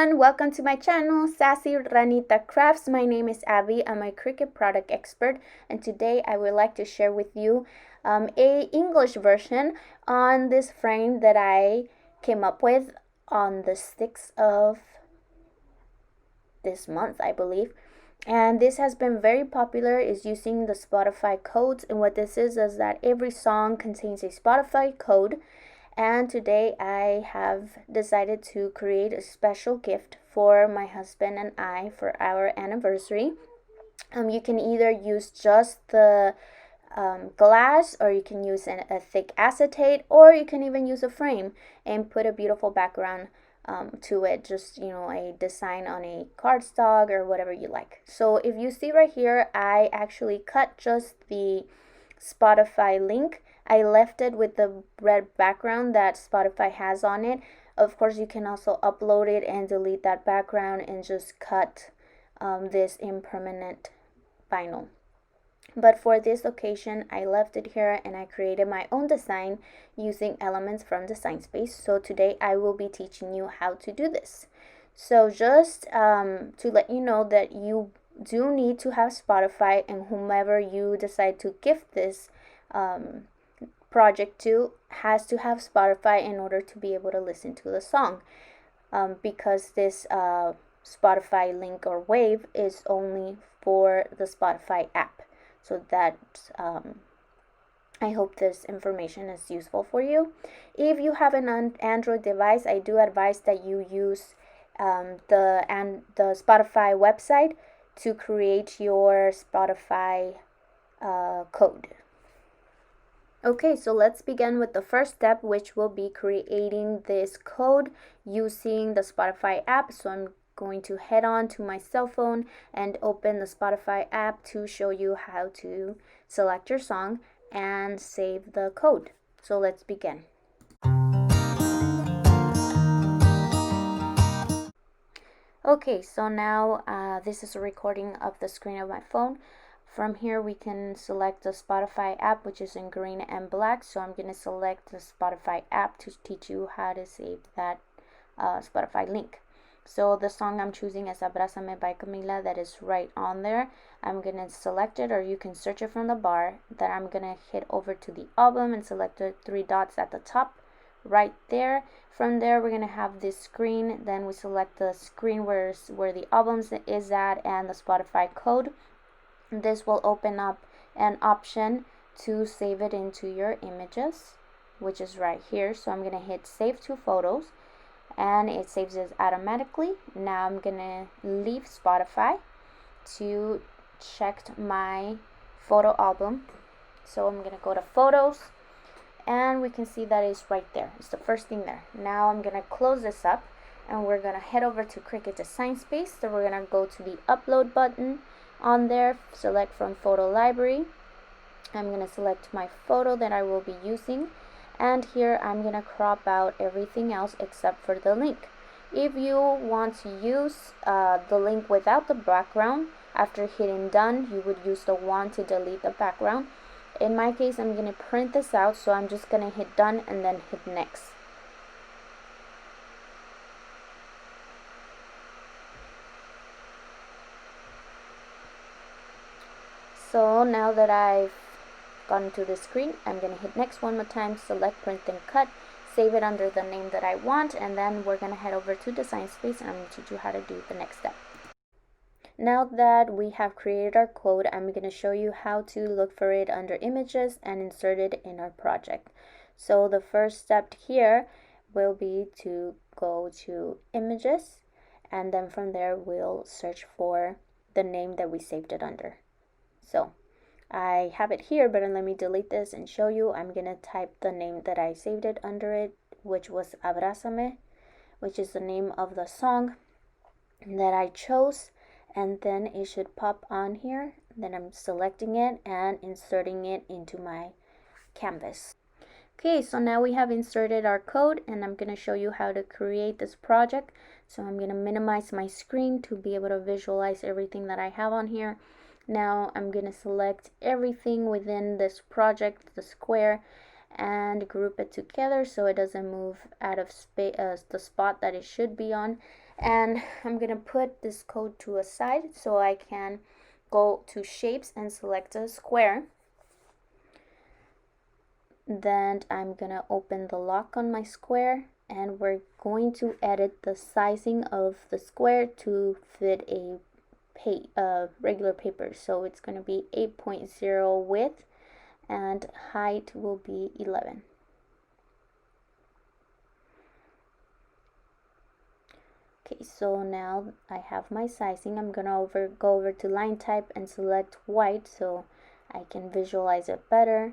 everyone, welcome to my channel, Sassy Ranita Crafts. My name is Abby. I'm a Cricut product expert, and today I would like to share with you a English version on this frame that I came up with on the 6th of this month, I believe. And this has been very popular, is using the Spotify codes. And what this is that every song contains a Spotify code. And today I have decided to create a special gift for my husband and I for our anniversary. You can either use just the glass, or you can use a thick acetate, or you can even use a frame and put a beautiful background to it, just a design on a cardstock or whatever you like. So if you see right here, I actually cut just the Spotify link. I left it with the red background that Spotify has on it. Of course, you can also upload it and delete that background and just cut this impermanent vinyl. But for this occasion, I left it here and I created my own design using elements from Design Space. So today I will be teaching you how to do this. So just to let you know that you do need to have Spotify, and whomever you decide to gift this project to has to have Spotify in order to be able to listen to the song, because this Spotify link or wave is only for the Spotify app. So that I hope this information is useful for you. If you have an Android device, I do advise that you use the Spotify website to create your Spotify code. Okay, so let's begin with the first step, which will be creating this code using the Spotify app. So I'm going to head on to my cell phone and open the Spotify app to show you how to select your song and save the code. So let's begin. Okay, so now this is a recording of the screen of my phone. From here we can select the Spotify app, which is in green and black. So I'm going to select the Spotify app to teach you how to save that Spotify link. So the song I'm choosing is Abrázame by Camila, that is right on there. I'm going to select it, or you can search it from the bar. Then I'm going to hit over to the album and select the three dots at the top right there. From there we're going to have this screen. Then we select the screen where the albums is at and the Spotify code. This will open up an option to save it into your images, which is right here. So I'm going to hit save to photos, and it saves it automatically. Now I'm going to leave Spotify to check my photo album. So I'm going to go to photos, and we can see that it's right there. It's the first thing there. Now I'm going to close this up, and we're going to head over to Cricut Design Space. So we're going to go to the upload button on there, select from photo library. I'm going to select my photo that I will be using, and here I'm going to crop out everything else except for the link. If you want to use the link without the background, after hitting done, you would use the wand to delete the background. In my case, I'm going to print this out, so I'm just going to hit done and then hit next. So now that I've gotten to the screen, I'm going to hit next one more time, select print and cut, save it under the name that I want, and then we're going to head over to Design Space and I'm going to teach you how to do the next step. Now that we have created our code, I'm going to show you how to look for it under images and insert it in our project. So the first step here will be to go to images, and then from there we'll search for the name that we saved it under. So I have it here, but let me delete this and show you. I'm going to type the name that I saved it under it, which was Abrázame, which is the name of the song that I chose. And then it should pop on here. Then I'm selecting it and inserting it into my canvas. Okay, so now we have inserted our code, and I'm going to show you how to create this project. So I'm going to minimize my screen to be able to visualize everything that I have on here. Now I'm going to select everything within this project, the square, and group it together so it doesn't move out of space, the spot that it should be on. And I'm gonna put this code to a side so I can go to shapes and select a square. Then I'm gonna open the lock on my square, and we're going to edit the sizing of the square to fit a regular paper. So it's going to be 8.0 width and height will be 11. Okay, so now I have my sizing. I'm gonna go over to line type and select white so I can visualize it better.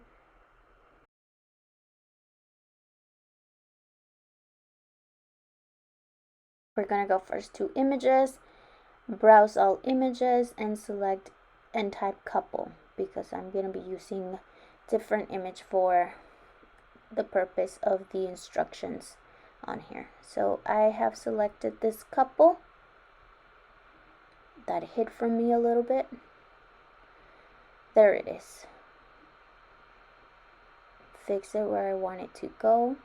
We're gonna go first to images, browse all images, and select and type couple because I'm gonna be using different image for the purpose of the instructions on here. So I have selected this couple that hid from me a little bit. There it is. Fix it where I want it to go.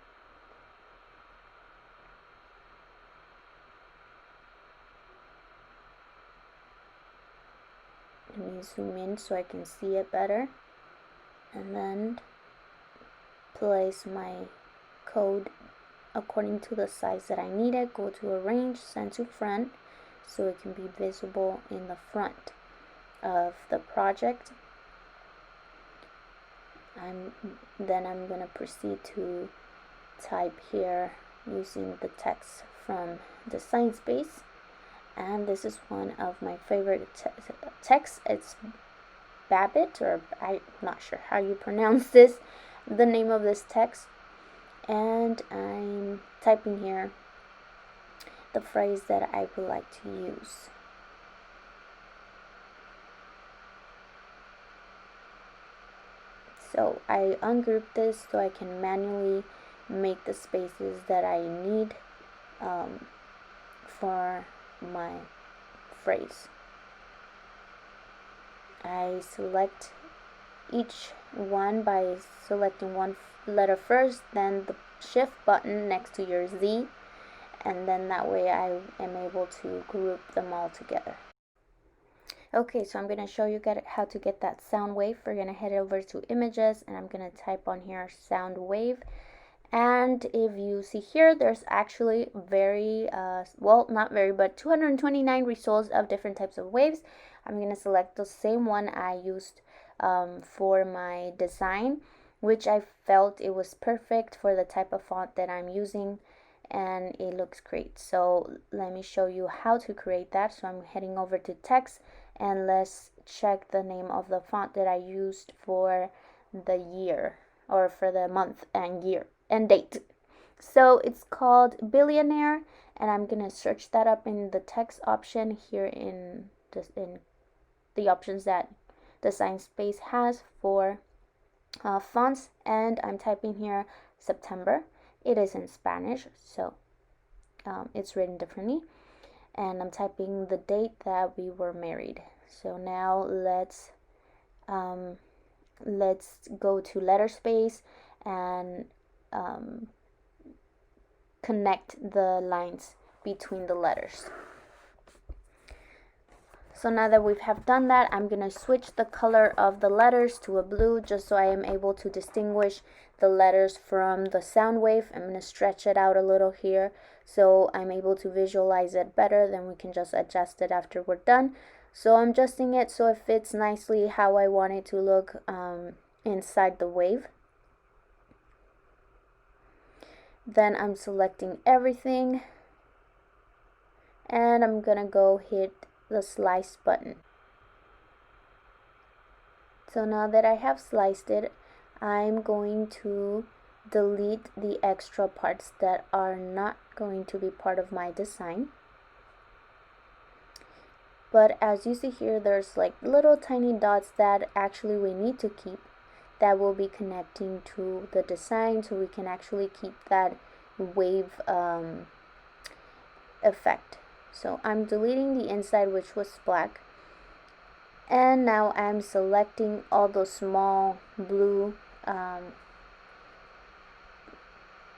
Let me zoom in so I can see it better, and then place my code according to the size that I need it. Go to arrange, send to front so it can be visible in the front of the project. Then I'm going to proceed to type here using the text from Design Space, and this is one of my favorite texts. It's Babbitt, or I'm not sure how you pronounce this, the name of this text, and I'm typing here the phrase that I would like to use. So I ungroup this so I can manually make the spaces that I need for my phrase. I select each one by selecting one letter first, then the shift button next to your Z, and then that way I am able to group them all together. Okay, so I'm going to show you how to get that sound wave. We're going to head over to images, and I'm going to type on here sound wave. And if you see here, there's actually well, not very, but 229 results of different types of waves. I'm going to select the same one I used for my design, which I felt it was perfect for the type of font that I'm using, and it looks great. So let me show you how to create that. So I'm heading over to text, and let's check the name of the font that I used for the year, or for the month and year and date. So it's called Billionaire, and I'm gonna search that up in the text option here in the options that Design Space has for fonts, and I'm typing here September. It is in Spanish, so it's written differently, and I'm typing the date that we were married. So now let's go to letter space and connect the lines between the letters. So now that we have done that, I'm going to switch the color of the letters to a blue just so I am able to distinguish the letters from the sound wave. I'm going to stretch it out a little here so I'm able to visualize it better. Then we can just adjust it after we're done. So I'm adjusting it so it fits nicely how I want it to look inside the wave. Then I'm selecting everything, and I'm gonna go hit the slice button. So now that I have sliced it, I'm going to delete the extra parts that are not going to be part of my design. But as you see here, there's like little tiny dots that actually we need to keep, that will be connecting to the design, so we can actually keep that wave effect. So I'm deleting the inside, which was black, and now I'm selecting all those small blue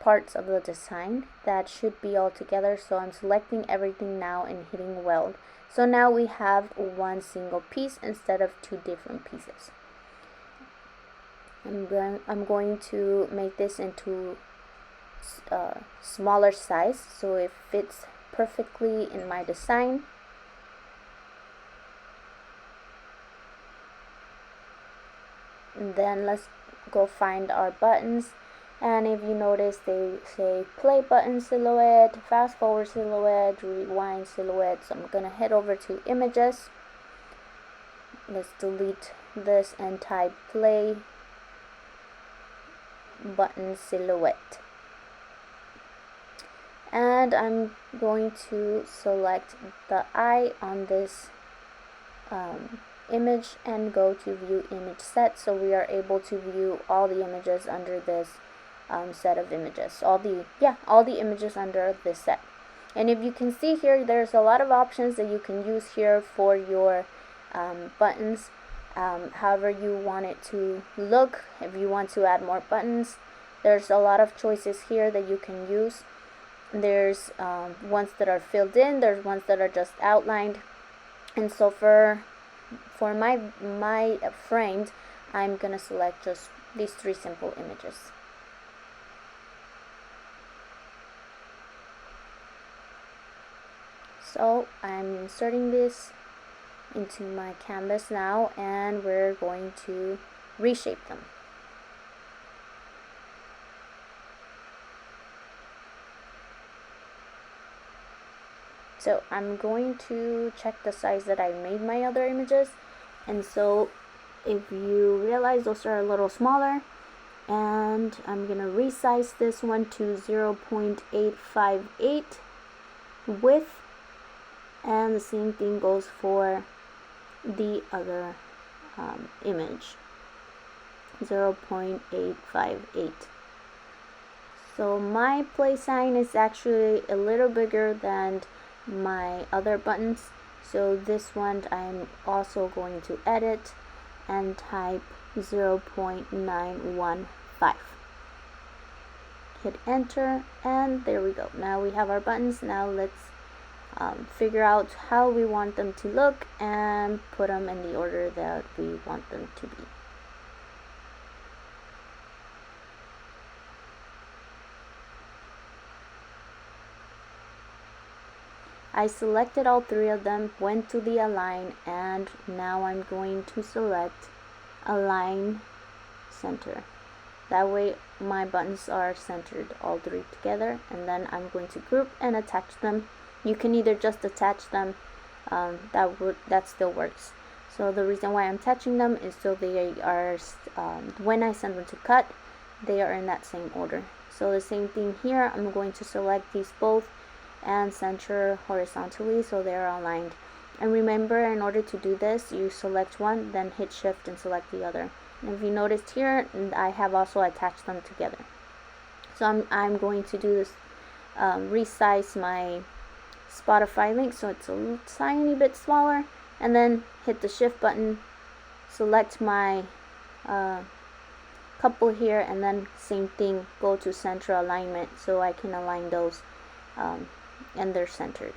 parts of the design that should be all together. So I'm selecting everything now and hitting weld. So now we have one single piece instead of two different pieces. I'm going to make this into smaller size so it fits perfectly in my design. And then let's go find our buttons, and if you notice they say play button silhouette, fast forward silhouette, rewind silhouette. So I'm gonna head over to images. Let's delete this and type play button silhouette, and I'm going to select the eye on this image and go to view image set, so we are able to view all the images under this set of images, all the images under this set. And if you can see here, there's a lot of options that you can use here for your buttons, however you want it to look. If you want to add more buttons, there's a lot of choices here that you can use. There's ones that are filled in, there's ones that are just outlined, and so for my framed, I'm gonna select just these three simple images. So I'm inserting this into my canvas now, and we're going to reshape them. So I'm going to check the size that I made my other images, and so if you realize those are a little smaller, and I'm gonna resize this one to 0.858 width, and the same thing goes for the other image, 0.858. So my play sign is actually a little bigger than my other buttons, so this one I'm also going to edit and type 0.915. Hit enter, and there we go. Now we have our buttons. Now let's figure out how we want them to look and put them in the order that we want them to be. I selected all three of them, went to the align, and now I'm going to select align center. That way my buttons are centered all three together, and then I'm going to group and attach them. You can either just attach them, that still works. So the reason why I'm attaching them is so they are, when I send them to cut, they are in that same order. So the same thing here, I'm going to select these both and center horizontally so they are aligned. And remember, in order to do this, you select one, then hit shift and select the other. And if you noticed here, I have also attached them together. So I'm going to do this, resize my Spotify link so it's a tiny bit smaller, and then hit the shift button, select my couple here, and then same thing, go to center alignment so I can align those and they're centered.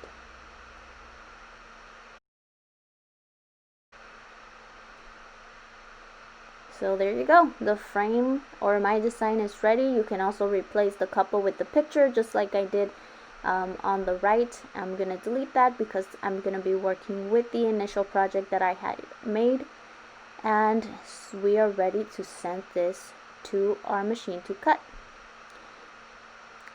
So there you go, the frame or my design is ready. You can also replace the couple with the picture just like I did on the right. I'm gonna delete that because I'm gonna be working with the initial project that I had made, and we are ready to send this to our machine to cut.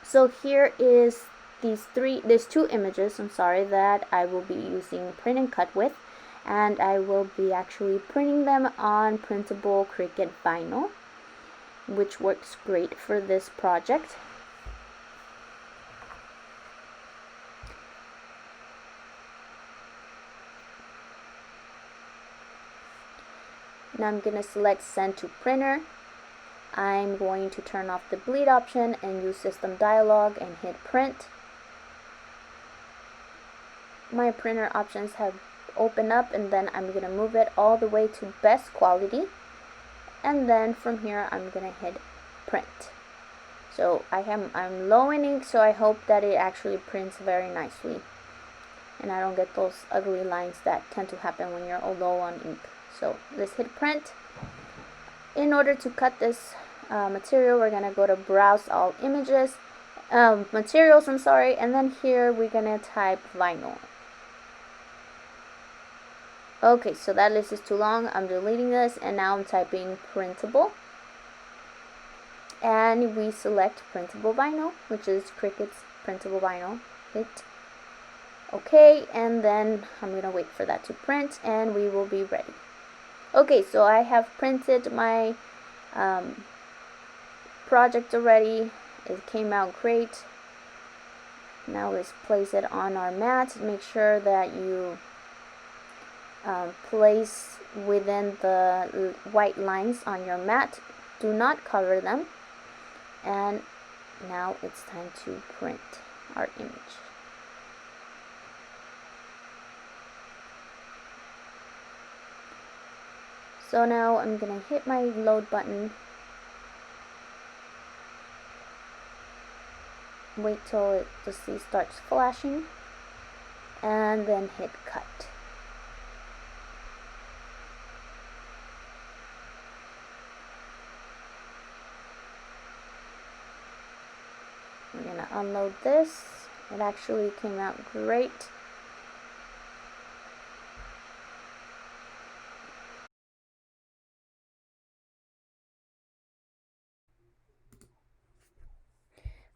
So here is there's two images, that I will be using print and cut with, and I will be actually printing them on printable Cricut vinyl, which works great for this project. Now I'm going to select send to printer. I'm going to turn off the bleed option and use system dialog and hit print. My printer options have opened up, and then I'm going to move it all the way to best quality, and then from here I'm going to hit print. So So I'm low in ink, so I hope that it actually prints very nicely and I don't get those ugly lines that tend to happen when you're low on ink. So let's hit print. In order to cut this material, we're gonna go to browse all images, materials, I'm sorry, and then here we're gonna type vinyl. Okay, so that list is too long. I'm deleting this, and now I'm typing printable. And we select printable vinyl, which is Cricut's printable vinyl. Hit OK, and then I'm gonna wait for that to print, and we will be ready. Okay, so I have printed my project already. It came out great. Now let's place it on our mat. Make sure that you place within the white lines on your mat. Do not cover them. And now it's time to print our image. So now I'm gonna hit my load button. Wait till the C starts flashing, and then hit cut. I'm gonna unload this. It actually came out great.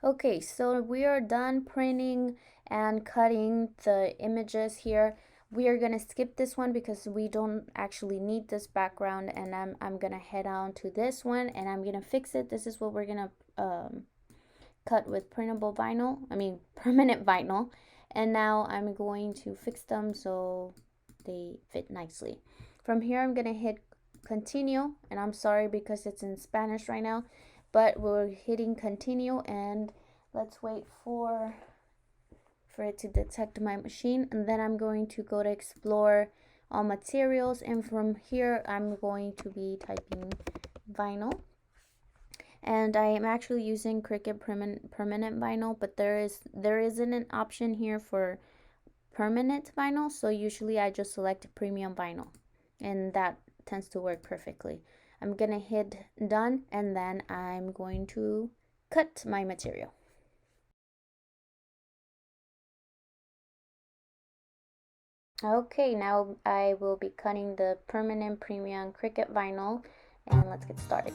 Okay, so we are done printing and cutting the images here. We are gonna skip this one because we don't actually need this background, and I'm gonna head on to this one and I'm gonna fix it. This is what we're gonna cut with printable vinyl, permanent vinyl, and now I'm going to fix them so they fit nicely. From here I'm gonna hit continue, and I'm sorry because it's in Spanish right now, but we're hitting continue, and let's wait for it to detect my machine, and then I'm going to go to explore all materials, and from here I'm going to be typing vinyl. And I am actually using Cricut permanent vinyl, but there isn't an option here for permanent vinyl, so usually I just select premium vinyl, and that tends to work perfectly. I'm gonna hit done, and then I'm going to cut my material. Okay, now I will be cutting the permanent premium Cricut vinyl, and let's get started.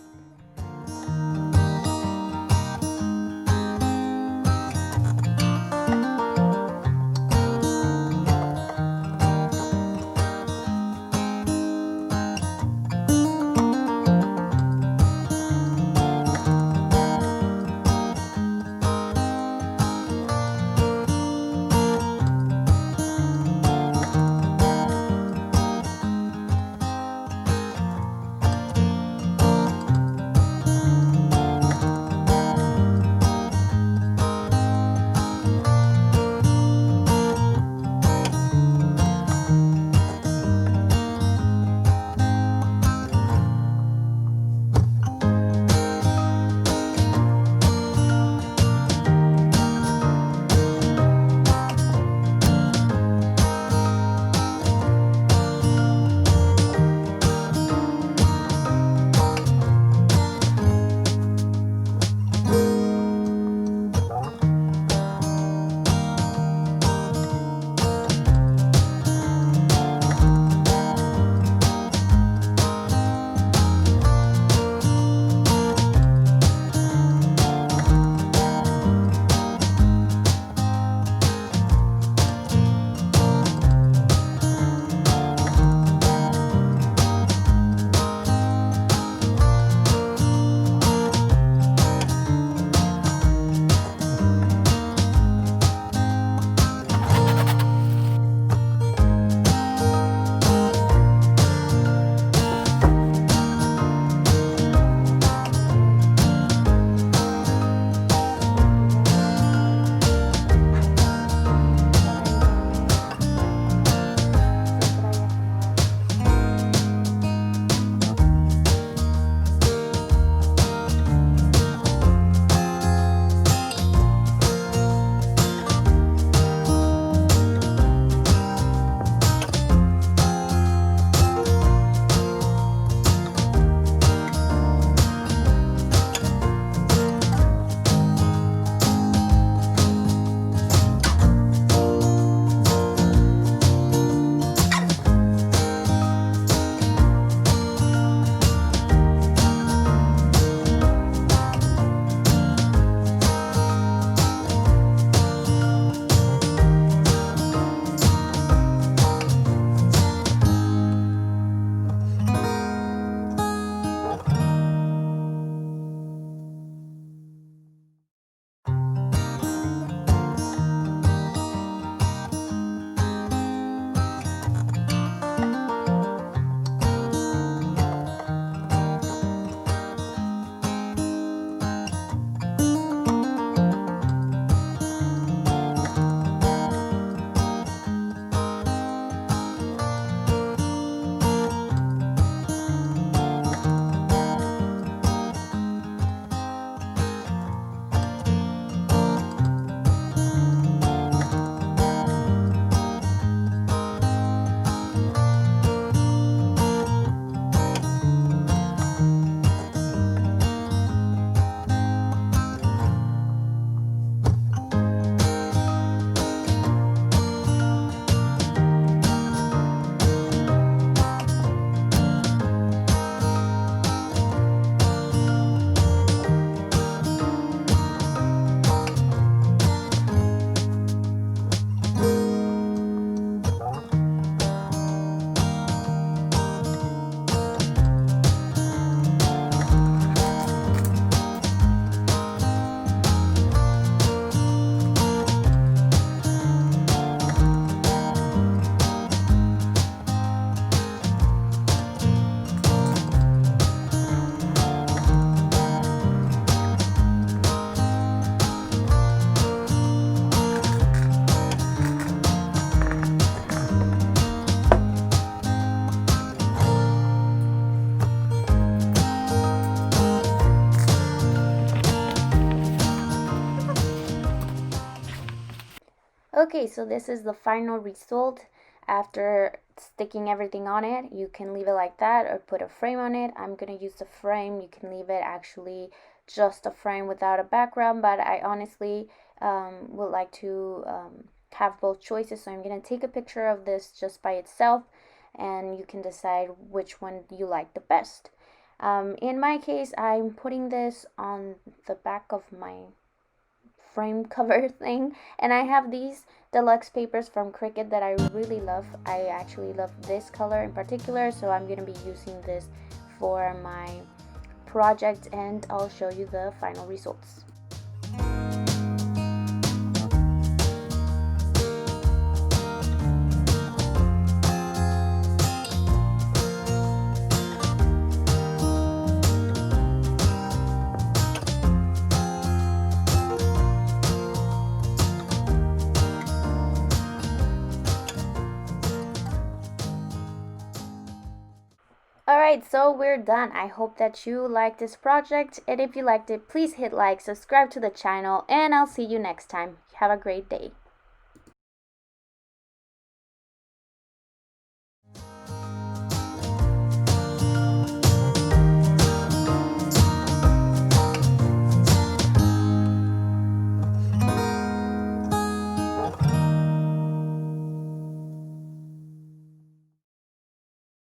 Okay, so this is the final result. After sticking everything on it, you can leave it like that or put a frame on it. I'm gonna use the frame. You can leave it actually just a frame without a background, but I honestly would like to have both choices, so I'm gonna take a picture of this just by itself, and you can decide which one you like the best. In my case, I'm putting this on the back of my frame cover thing, and I have these deluxe papers from Cricut that I really love. I actually love this color in particular, so I'm gonna be using this for my project, and I'll show you the final results. Alright, so we're done. I hope that you liked this project, and if you liked it, please hit like, subscribe to the channel, and I'll see you next time. Have a great day.